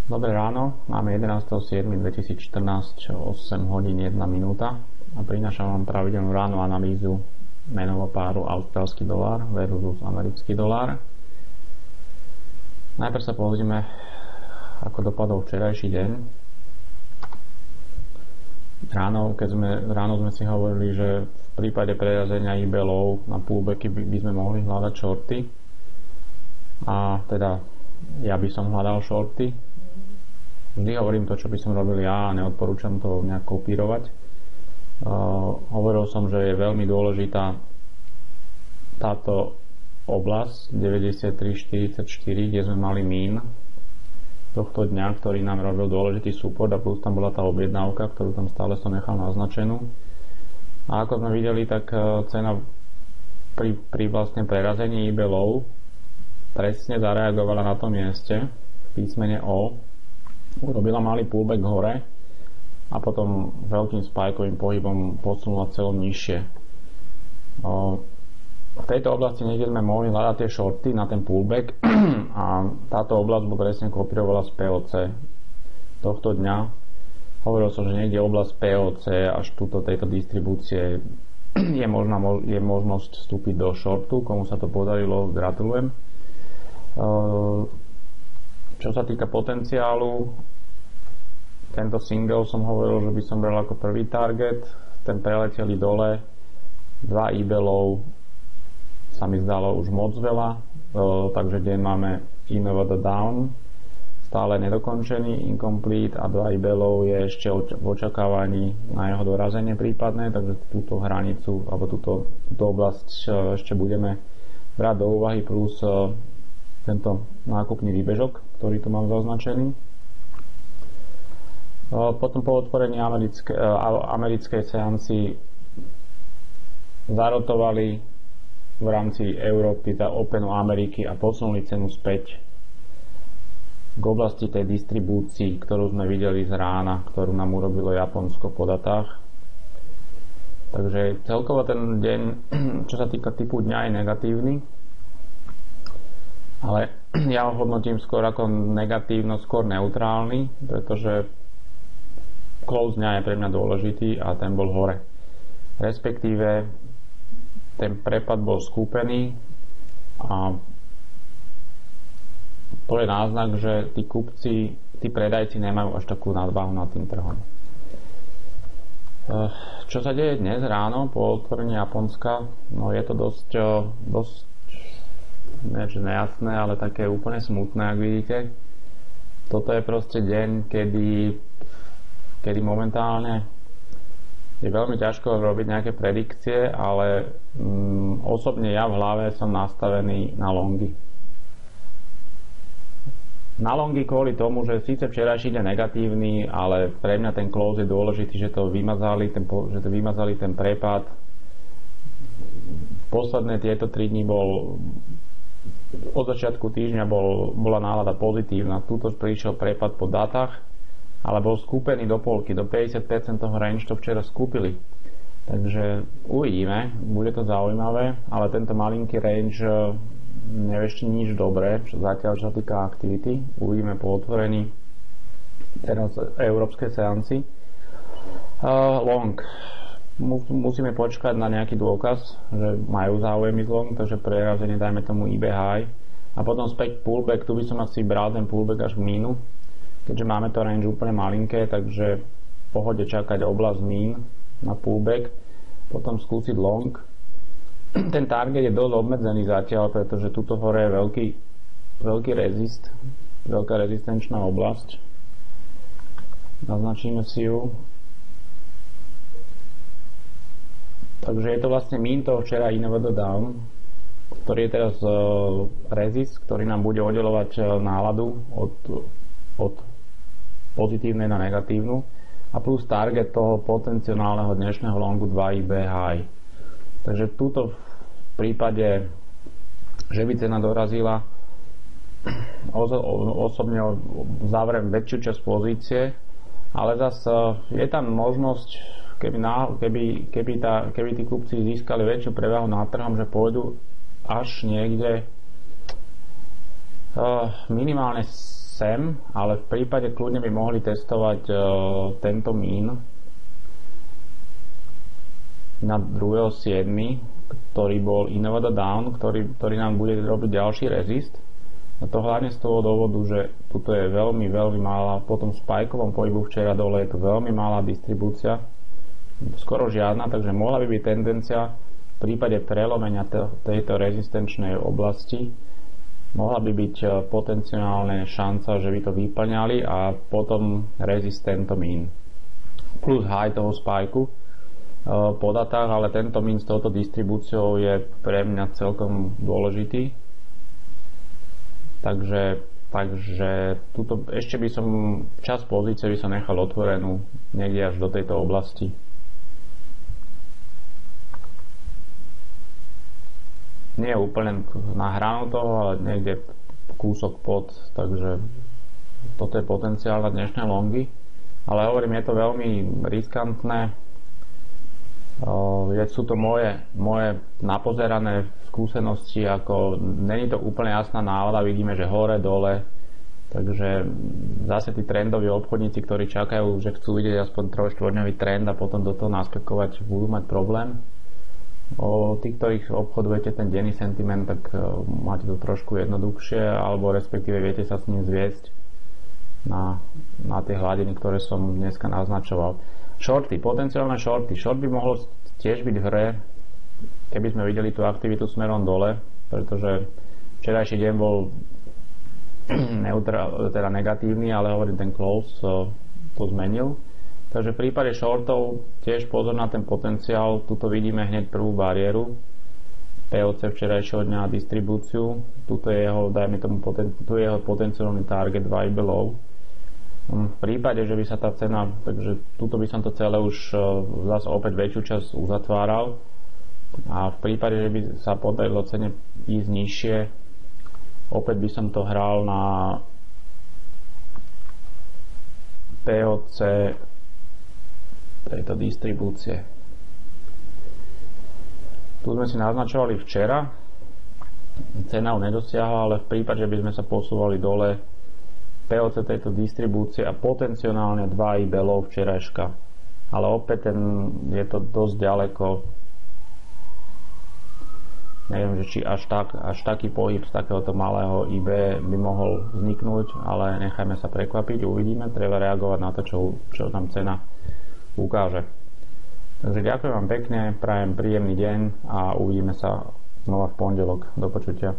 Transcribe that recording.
Dobré ráno, máme 11.7.2014, 8 hodín 1 minúta a prinášam vám pravidelnú ránu analýzu menového páru austrálsky dolár versus americký dolár. Najprv sa pozrime, ako dopadol včerajší deň. Ráno sme si hovorili, že v prípade prerazenia eBay low na pullbacky by sme mohli hľadať shorty. A teda ja by som hľadal shorty. Vždy hovorím to, čo by som robil ja a neodporúčam to nejak kopírovať. Hovoril som, že je veľmi dôležitá táto oblasť 93.44, kde sme mali min tohto dňa, ktorý nám robil dôležitý support a plus tam bola tá objednávka, ktorú tam stále som nechal naznačenú. A ako sme videli, tak cena pri vlastne prerazení eBay low presne zareagovala na tom mieste v písmene O, urobila malý pullback hore a potom veľkým spajkovým pohybom posunula celom nižšie. V tejto oblasti niekde sme mohli hľadať tie shorty na ten pullback a táto oblasť presne kopírovala z POC tohto dňa. Hovoril som, že niekde oblasť POC až túto tejto distribúcie je možnosť vstúpiť do shortu. Komu sa to podarilo, gratulujem. Čo sa týka potenciálu, tento single som hovoril, že by som bral ako prvý target, ten preleteli dole, 2 eBay low sa mi zdalo už moc veľa, takže deň máme IMVD down, stále nedokončený, incomplete a 2 eBay low je ešte v očakávaní na jeho dorazenie prípadné, takže túto hranicu alebo túto oblasť ešte budeme brať do úvahy, plus tento nákupný výbežok, ktorý tu mám zaznačený. Potom po otvorení americkej seansy zarotovali v rámci Európy za Openu Ameriky a posunuli cenu späť k oblasti tej distribúcii, ktorú sme videli z rána, ktorú nám urobilo Japonsko po datách. Takže celkovo ten deň, čo sa týka typu dňa, je negatívny. Ale ja ho hodnotím skôr ako negatívno, skôr neutrálny, pretože close dňa je pre mňa dôležitý a ten bol hore. Respektíve ten prepad bol skúpený a to je náznak, že tí predajci nemajú až takú nadváhu nad tým trhom. Čo sa deje dnes ráno po otvorení Japonska? No je to dosť nejasné, ale také úplne smutné, ak vidíte. Toto je proste deň, kedy momentálne je veľmi ťažko robiť nejaké predikcie, ale osobne ja v hlave som nastavený na longy. Na longy kvôli tomu, že síce včerajší deň negatívny, ale pre mňa ten close je dôležitý, že to vymazali ten prepad. Posledné tieto 3 dní od začiatku týždňa bola nálada pozitívna. Tuto prišiel prepad po datách, ale bol skúpený do polky, do 50% toho range to včera skúpili. Takže uvidíme, bude to zaujímavé, ale tento malinký range neviešte nič dobré, zatiaľ čo sa týka aktivity. Uvidíme po otvorení teraz európskej seansy. Long. Musíme počkať na nejaký dôkaz, že majú záujem ísť long, takže prerazenie dajme tomu eBay high a potom späť pullback. Tu by som asi bral ten pullback až k mínu, keďže máme to range úplne malinké, takže v pohode čakať oblasť mín na pullback, potom skúsiť long. Ten target je dosť obmedzený zatiaľ, pretože tuto hore je veľký rezist, veľká rezistenčná oblasť. Naznačíme si ju. Takže je to vlastne min toho včera IMVD down, ktorý je teraz resist, ktorý nám bude oddelovať náladu od pozitívnej na negatívnu a plus target toho potenciálneho dnešného longu 2 eBay high. Takže túto v prípade, že by cena dorazila, osobne zavriem väčšiu časť pozície, ale zase je tam možnosť, keby tí kupci získali väčšiu prevahu nad trhom, že pôjdu až niekde minimálne sem, ale v prípade kľudne by mohli testovať tento mín na 2.7., ktorý bol Innovada Down, ktorý nám bude robiť ďalší rezist. A to hlavne z toho dôvodu, že tuto je veľmi, veľmi malá, po tom spajkovom pohybu včera dole je tu veľmi malá distribúcia, skoro žiadna, takže mohla by byť tendencia v prípade prelomenia tejto rezistenčnej oblasti, mohla by byť potenciálne šanca, že by to vyplňali a potom rezist tento mín plus high toho spajku po datách, ale tento mín s touto distribúciou je pre mňa celkom dôležitý. Takže tuto ešte by som časť pozície by som nechal otvorenú niekde až do tejto oblasti. Nie je úplne na hranu toho, ale niekde kúsok pod, takže toto je potenciál na dnešné longy. Ale hovorím, je to veľmi riskantné. Sú to moje napozerané skúsenosti, ako není to úplne jasná návada, vidíme, že hore, dole, takže zase tí trendoví obchodníci, ktorí čakajú, že chcú vidieť aspoň 3-4-dňový trend a potom do toho naskakovať, budú mať problém. Tí, ktorých obchodujete ten denný sentiment, tak máte to trošku jednoduchšie, alebo respektíve viete sa s ním zviesť na tie hladiny, ktoré som dneska naznačoval. Shorty, potenciálne shorty. Short by mohol tiež byť v hre, keby sme videli tú aktivitu smerom dole, pretože včerajší deň bol teda negatívny, ale hovorím, ten close to zmenil. Takže v prípade shortov tiež pozor na ten potenciál. Tuto vidíme hneď prvú bariéru POC včerajšieho dňa distribúciu. Tuto je jeho, dajme tomu, tu je jeho potenciálny target buy below. V prípade, že by sa tá cena, takže tuto by som to celé už zase opäť väčšiu časť uzatváral a v prípade, že by sa podarilo cene ísť nižšie, opäť by som to hral na POC tejto distribúcie. Tu sme si naznačovali včera, cena ho nedosiahla, ale v prípade, že by sme sa posúvali dole, POC tejto distribúcie a potenciálne 2 i below včerajška. Ale opäť je to dosť ďaleko. Neviem, že či až taký pohyb z takéhoto malého IB by mohol vzniknúť, ale nechajme sa prekvapiť, uvidíme. Treba reagovať na to, čo tam cena ukáže. Takže ďakujem vám pekne, prajem príjemný deň a uvidíme sa znova v pondelok. Do počutia.